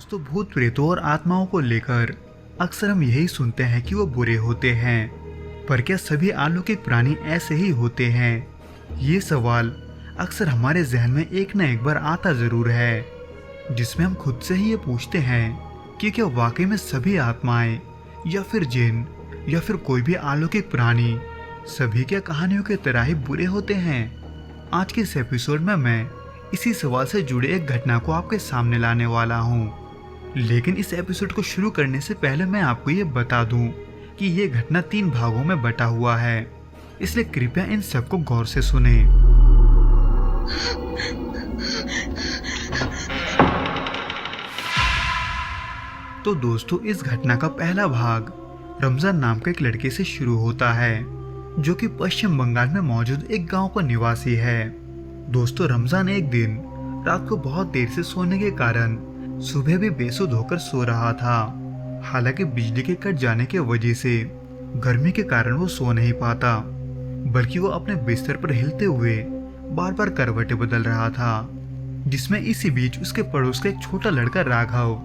दोस्तों, भूत प्रेतों और आत्माओं को लेकर अक्सर हम यही सुनते हैं कि वो बुरे होते हैं, पर क्या सभी अलौकिक प्राणी ऐसे ही होते हैं? ये सवाल अक्सर हमारे जहन में एक न एक बार आता जरूर है, जिसमें हम खुद से ही ये पूछते हैं कि क्या वाकई में सभी आत्माएं या फिर जिन या फिर कोई भी अलौकिक प्राणी सभी क्या कहानियों की तरह ही बुरे होते हैं? आज के इस एपिसोड में मैं इसी सवाल से जुड़े एक घटना को आपके सामने लाने वाला हूँ। लेकिन इस एपिसोड को शुरू करने से पहले मैं आपको ये बता दूं कि ये घटना 3 भागों में बटा हुआ है, इसलिए कृपया इन सबको गौर से सुनें। तो दोस्तों, इस घटना का पहला भाग रमजान नाम के एक लड़के से शुरू होता है, जो कि पश्चिम बंगाल में मौजूद एक गांव का निवासी है। दोस्तों, रमजान एक दिन रात को बहुत देर से सोने के कारण सुबह भी बेसुध होकर सो रहा था। हालांकि बिजली के कट जाने की वजह से गर्मी के कारण वो सो नहीं पाता, बल्कि वो अपने बिस्तर पर हिलते हुए बार बार करवटें बदल रहा था। जिसमें इसी बीच उसके पड़ोस का एक छोटा लड़का राघव,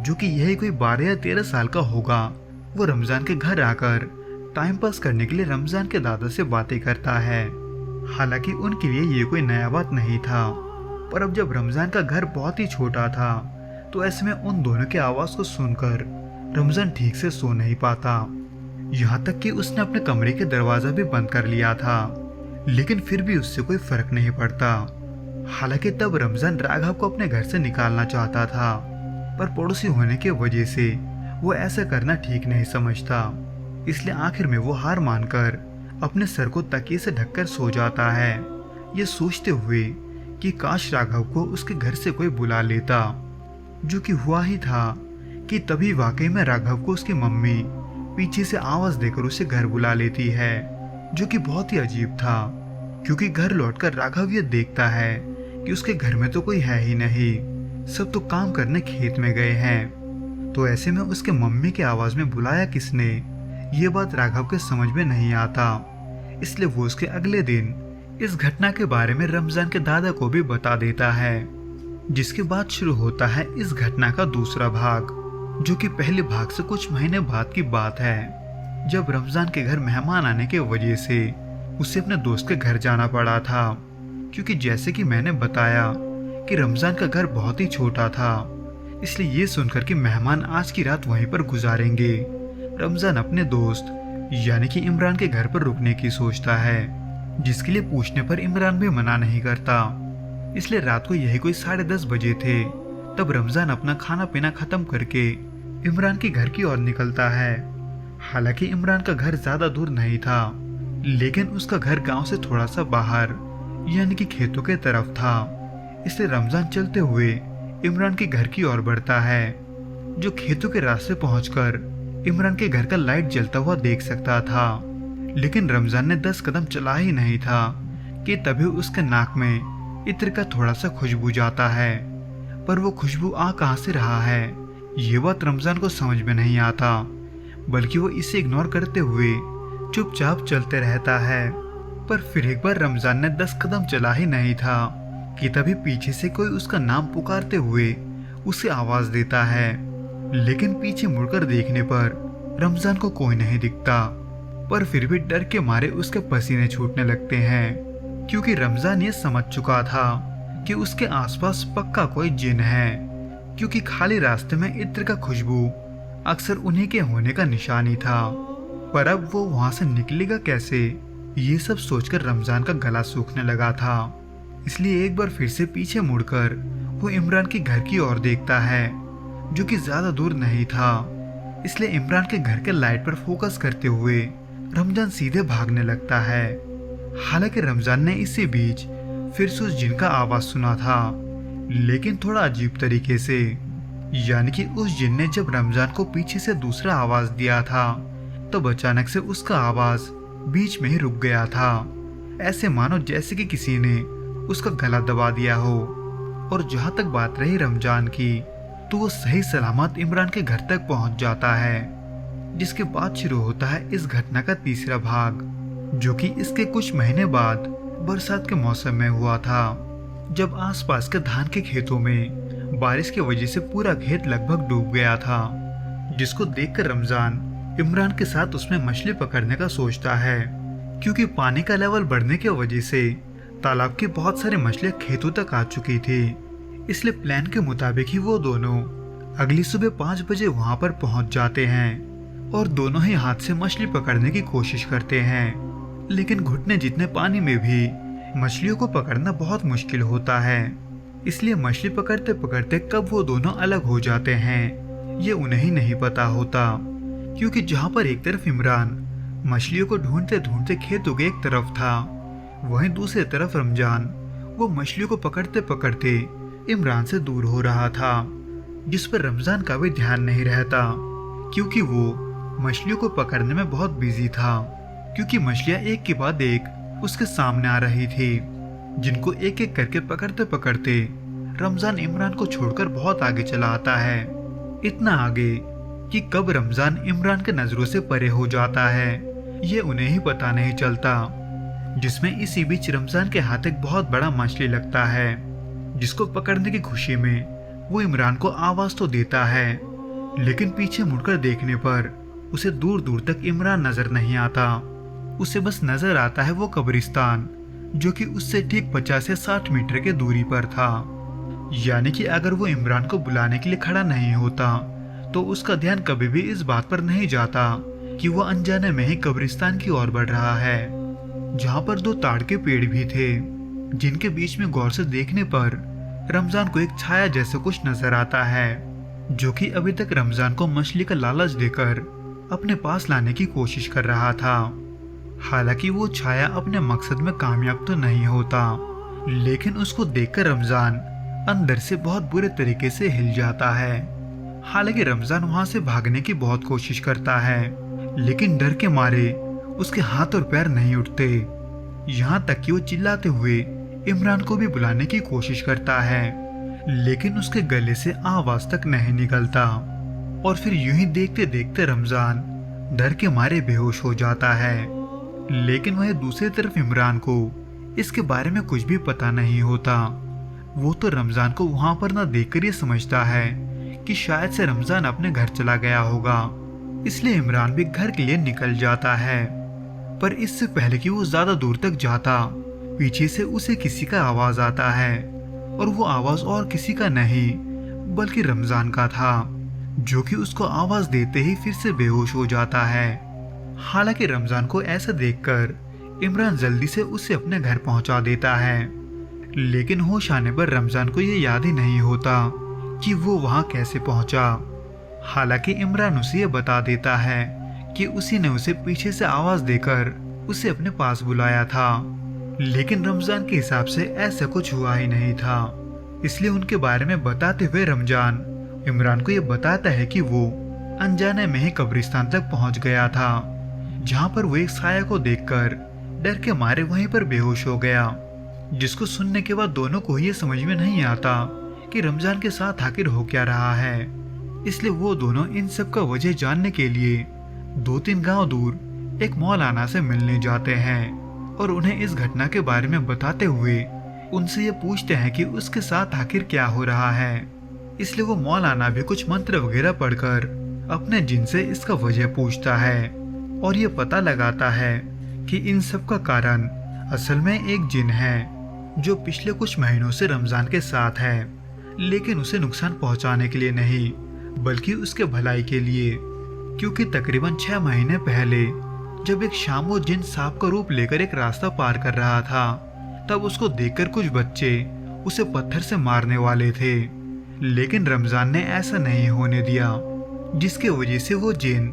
जो कि यही कोई 12 या 13 साल का होगा, वो रमजान के घर आकर टाइम पास करने के लिए रमजान के दादा से बातें करता है। हालांकि उनके लिए ये कोई नया बात नहीं था, पर अब जब रमजान का घर बहुत ही छोटा था तो ऐसे में उन दोनों की आवाज को सुनकर रमजान ठीक से सो नहीं पाता। यहाँ तक कि उसने अपने कमरे के दरवाजा भी बंद कर लिया था, लेकिन फिर भी उससे कोई फर्क नहीं पड़ता। हालांकि तब रमजान राघव को अपने घर से निकालना चाहता था, पर पड़ोसी होने की वजह से वो ऐसा करना ठीक नहीं समझता, इसलिए आखिर में वो हार मानकर अपने सर को तकिए से ढककर सो जाता है, ये सोचते हुए कि काश राघव को उसके घर से कोई बुला लेता। जो कि हुआ ही था कि तभी वाकई में राघव को उसकी मम्मी पीछे से आवाज देकर उसे घर बुला लेती है, जो कि बहुत ही अजीब था, क्योंकि घर लौटकर राघव ये देखता है कि उसके घर में तो कोई है ही नहीं, सब तो काम करने खेत में गए हैं। तो ऐसे में उसके मम्मी की आवाज में बुलाया किसने, ये बात राघव के समझ में नहीं आता, इसलिए वो उसके अगले दिन इस घटना के बारे में रमजान के दादा को भी बता देता है। जिसके बाद शुरू होता है इस घटना का दूसरा भाग, जो कि पहले भाग से कुछ महीने बाद की बात है, जब रमजान के घर मेहमान आने की वजह से उसे अपने दोस्त के घर जाना पड़ा था। क्योंकि जैसे कि मैंने बताया कि रमजान का घर बहुत ही छोटा था, इसलिए ये सुनकर कि मेहमान आज की रात वहीं पर गुजारेंगे, रमजान अपने दोस्त यानी कि इमरान के घर पर रुकने की सोचता है, जिसके लिए पूछने पर इमरान भी मना नहीं करता। इसलिए रात को यही कोई 10:30 बजे थे, तब रमजान अपना खाना पीना खत्म करके इमरान के घर की ओर निकलता है। हालांकि इमरान का घर ज्यादा दूर नहीं था, लेकिन उसका घर गांव से थोड़ा सा बाहर यानी कि खेतों के तरफ था, इसलिए रमजान चलते हुए इमरान के घर की ओर बढ़ता है। जो खेतों के रास्ते पहुंचकर इमरान के घर का लाइट जलता हुआ देख सकता था, लेकिन रमजान ने 10 कदम चला ही नहीं था कि तभी उसके नाक में इत्र का थोड़ा सा खुशबू जाता है। पर वो खुशबू आ कहां से रहा है, ये बात रमजान को समझ में नहीं आता, बल्कि वो इसे इग्नोर करते हुए चुपचाप चलते रहता है। पर फिर एक बार रमजान ने 10 कदम चला ही नहीं था कि तभी पीछे से कोई उसका नाम पुकारते हुए उसे आवाज देता है, लेकिन पीछे मुड़कर देखने पर रमजान को कोई नहीं दिखता। पर फिर भी डर के मारे उसके पसीने छूटने लगते हैं, क्योंकि रमजान ये समझ चुका था कि उसके आसपास पक्का कोई जिन है, क्योंकि खाली रास्ते में इत्र का खुशबू अक्सर उन्हीं के होने का निशानी था। पर अब वो वहां से निकलेगा कैसे, ये सब सोचकर रमजान का गला सूखने लगा था। इसलिए एक बार फिर से पीछे मुड़कर वो इमरान के घर की ओर देखता है, जो कि ज्यादा दूर नहीं था। इसलिए इमरान के घर के लाइट पर फोकस करते हुए रमजान सीधे भागने लगता है। हालांकि रमजान ने इसी बीच फिर से उस जिन का आवाज सुना था, लेकिन थोड़ा अजीब तरीके से, यानी कि उस जिन ने जब रमजान को पीछे से दूसरा आवाज दिया था, तब अचानक से उसका आवाज बीच में ही रुक गया था, ऐसे मानो जैसे कि किसी ने उसका गला दबा दिया हो। और जहां तक बात रही रमजान की, तो वो सही सलामत इमरान के घर तक पहुंच जाता है। जिसके बाद शुरू होता है इस घटना का तीसरा भाग, जो कि इसके कुछ महीने बाद बरसात के मौसम में हुआ था, जब आसपास के धान के खेतों में बारिश की वजह से पूरा खेत लगभग डूब गया था, जिसको देखकर रमजान इमरान के साथ उसमें मछली पकड़ने का सोचता है, क्योंकि पानी का लेवल बढ़ने की वजह से तालाब की बहुत सारी मछलियां खेतों तक आ चुकी थी। इसलिए प्लान के मुताबिक ही वो दोनों अगली सुबह 5 बजे वहां पर पहुंच जाते हैं और दोनों ही हाथ से मछली पकड़ने की कोशिश करते हैं। लेकिन घुटने जितने पानी में भी मछलियों को पकड़ना बहुत मुश्किल होता है। इसलिए मछली पकड़ते पकड़ते कब वो दोनों अलग हो जाते हैं ये उन्हें ही नहीं पता होता, क्योंकि जहाँ पर एक तरफ इमरान मछलियों को ढूंढते ढूंढते खेतों के एक तरफ था, वहीं दूसरी तरफ रमजान वो मछलियों को पकड़ते पकड़ते इमरान से दूर हो रहा था, जिस पर रमजान का भी ध्यान नहीं रहता, क्योंकि वो मछलियों को पकड़ने में बहुत बिजी था। क्योंकि मछलियां एक के बाद एक उसके सामने आ रही थी, जिनको एक एक करके पकड़ते पकड़ते रमजान इमरान को छोड़कर बहुत आगे चला आता है। इतना आगे कि कब रमजान इमरान के नजरों से परे हो जाता है ये उन्हें ही पता नहीं चलता। जिसमें इसी बीच रमजान के हाथ एक बहुत बड़ा मछली लगता है, जिसको पकड़ने की खुशी में वो इमरान को आवाज तो देता है, लेकिन पीछे मुड़कर देखने पर उसे दूर दूर तक इमरान नजर नहीं आता। उसे बस नजर आता है वो कब्रिस्तान, जो कि उससे ठीक 50 या 60 मीटर के दूरी पर था। यानी कि अगर वो इमरान को बुलाने के लिए खड़ा नहीं होता तो उसका ध्यान कभी भी इस बात पर नहीं जाता कि वो अनजाने में ही कब्रिस्तान की ओर बढ़ रहा है, जहाँ पर 2 ताड़ के पेड़ भी थे, जिनके बीच में गौर से देखने पर रमजान को एक छाया जैसे कुछ नजर आता है, जो कि अभी तक रमजान को मछली का लालच देकर अपने पास लाने की कोशिश कर रहा था। हालांकि वो छाया अपने मकसद में कामयाब तो नहीं होता, लेकिन उसको देखकर रमजान अंदर से बहुत बुरे तरीके से हिल जाता है। हालांकि रमजान वहां से भागने की बहुत कोशिश करता है, लेकिन डर के मारे उसके हाथ और पैर नहीं उठते। यहाँ तक कि वो चिल्लाते हुए इमरान को भी बुलाने की कोशिश करता है, लेकिन उसके गले से आवाज तक नहीं निकलता। और फिर यूं ही देखते देखते रमजान डर के मारे बेहोश हो जाता है। लेकिन वह दूसरी तरफ इमरान को इसके बारे में कुछ भी पता नहीं होता। वो तो रमजान को वहां पर न देखकर ये समझता है कि शायद से रमजान अपने घर चला गया होगा, इसलिए इमरान भी घर के लिए निकल जाता है। पर इससे पहले कि वो ज्यादा दूर तक जाता, पीछे से उसे किसी का आवाज आता है, और वो आवाज और किसी का नहीं बल्कि रमजान का था, जो कि उसको आवाज देते ही फिर से बेहोश हो जाता है। हालांकि रमजान को ऐसा देखकर इमरान जल्दी से उसे अपने घर पहुंचा देता है, लेकिन होश आने पर रमजान को ये याद ही नहीं होता कि वो वहां कैसे पहुंचा। हालांकि इमरान उसे ये बता देता है कि उसी ने उसे पीछे से आवाज देकर उसे अपने पास बुलाया था, लेकिन रमजान के हिसाब से ऐसा कुछ हुआ ही नहीं था। इसलिए उनके बारे में बताते हुए रमजान इमरान को यह बताता है कि वो अनजाने में ही कब्रिस्तान तक पहुंच गया था, जहां पर वो एक साया को देखकर डर के मारे वहीं पर बेहोश हो गया। जिसको सुनने के बाद दोनों को ये समझ में नहीं आता कि रमजान के साथ आखिर हो क्या रहा है। इसलिए वो दोनों इन सब का वजह जानने के लिए 2-3 गांव दूर एक मौलाना से मिलने जाते हैं और उन्हें इस घटना के बारे में बताते हुए उनसे ये पूछते हैं कि उसके साथ आखिर क्या हो रहा है। इसलिए वो मौलाना भी कुछ मंत्र वगैरह पढ़कर अपने जिन से इसका वजह पूछता है और ये पता लगाता है कि इन सब का कारण असल में एक जिन है, जो पिछले कुछ महीनों से रमजान के साथ है, लेकिन उसे नुकसान पहुंचाने के लिए नहीं बल्कि उसके भलाई के लिए। क्योंकि तकरीबन 6 महीने पहले जब एक शाम वो जिन सांप का रूप लेकर एक रास्ता पार कर रहा था, तब उसको देखकर कुछ बच्चे उसे पत्थर से मारने वाले थे, लेकिन रमजान ने ऐसा नहीं होने दिया, जिसके वजह से वो जिन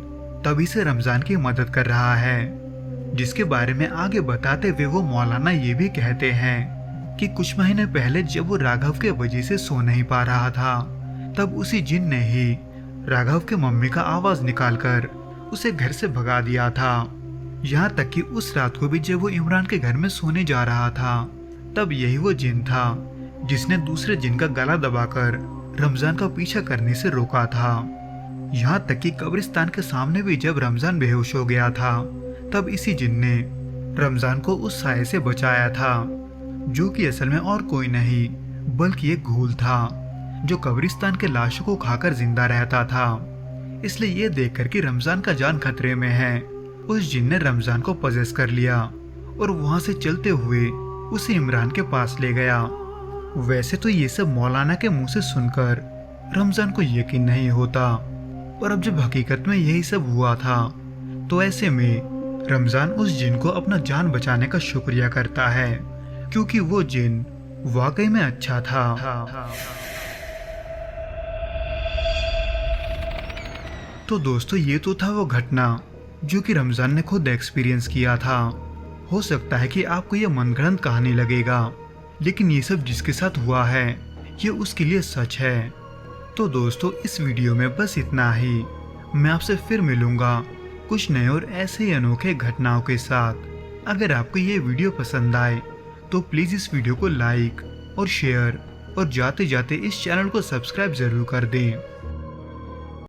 तभी से रमजान की मदद कर रहा है। जिसके बारे में आगे बताते हुए वो मौलाना ये भी कहते हैं कि कुछ महीने पहले जब वो राघव के वजह से सो नहीं पा रहा था, तब उसी जिन ने ही राघव के मम्मी का आवाज निकालकर उसे घर से भगा दिया था। यहाँ तक कि उस रात को भी जब वो इमरान के घर में सोने जा रहा था, तब यही वो जिन था जिसने दूसरे जिन का गला दबाकर रमजान का पीछा करने से रोका था। यहाँ तक कि कब्रिस्तान के सामने भी जब रमजान बेहोश हो गया था, तब इसी जिन ने रमजान को उस साये से बचाया था, जो कि असल में और कोई नहीं बल्कि एक घूल था, जो कब्रिस्तान के लाशों को खाकर जिंदा रहता था। इसलिए ये देखकर कि रमजान का जान खतरे में है, उस जिन ने रमजान को पजेस कर लिया और वहां से चलते हुए उसे इमरान के पास ले गया। वैसे तो ये सब मौलाना के मुंह से सुनकर रमजान को यकीन नहीं होता, पर अब जब हकीकत में यही सब हुआ था तो ऐसे में रमजान उस जिन को अपना जान बचाने का शुक्रिया करता है, क्योंकि वो जिन वाकई में अच्छा था। तो दोस्तों, ये तो था वो घटना जो कि रमजान ने खुद एक्सपीरियंस किया था। हो सकता है कि आपको ये मनगढ़ंत कहानी लगेगा, लेकिन ये सब जिसके साथ हुआ है ये उसके लिए सच है। तो दोस्तों, इस वीडियो में बस इतना ही। मैं आपसे फिर मिलूंगा कुछ नए और ऐसे ही अनोखे घटनाओं के साथ। अगर आपको ये वीडियो पसंद आए तो प्लीज इस वीडियो को लाइक और शेयर और जाते जाते इस चैनल को सब्सक्राइब जरूर कर दें।